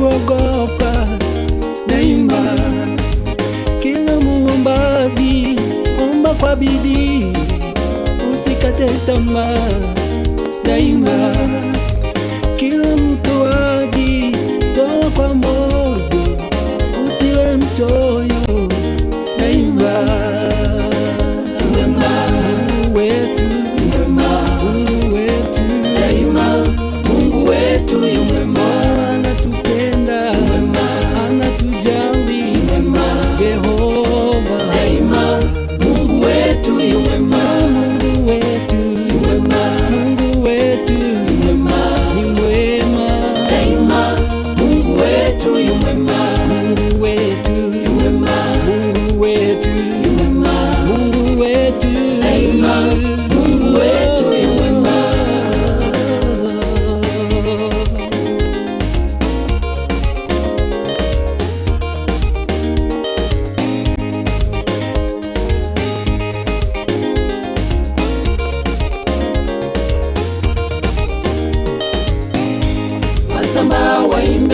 kuogopa daima. Kila muombaji, omba kwa bidii, usikate tamaa daima. Kila mtoaji, toa kwa moyo, usiwe mchoyo daima. Mungu wetu, Mungu wetu daima. Mungu wetu yu mwema, anatupenda, anatujali Jehova daima. Mungu wetu yu mwema, Mungu wetu yu mwema, Mungu wetu yu mwema, ni mwema daima. Mungu wetu yu mwema, Mungu wetu yu mwema, Mungu wetu yu mwema, Mungu wetu daima. Mungu wetu yu mwema. Wasamba waimba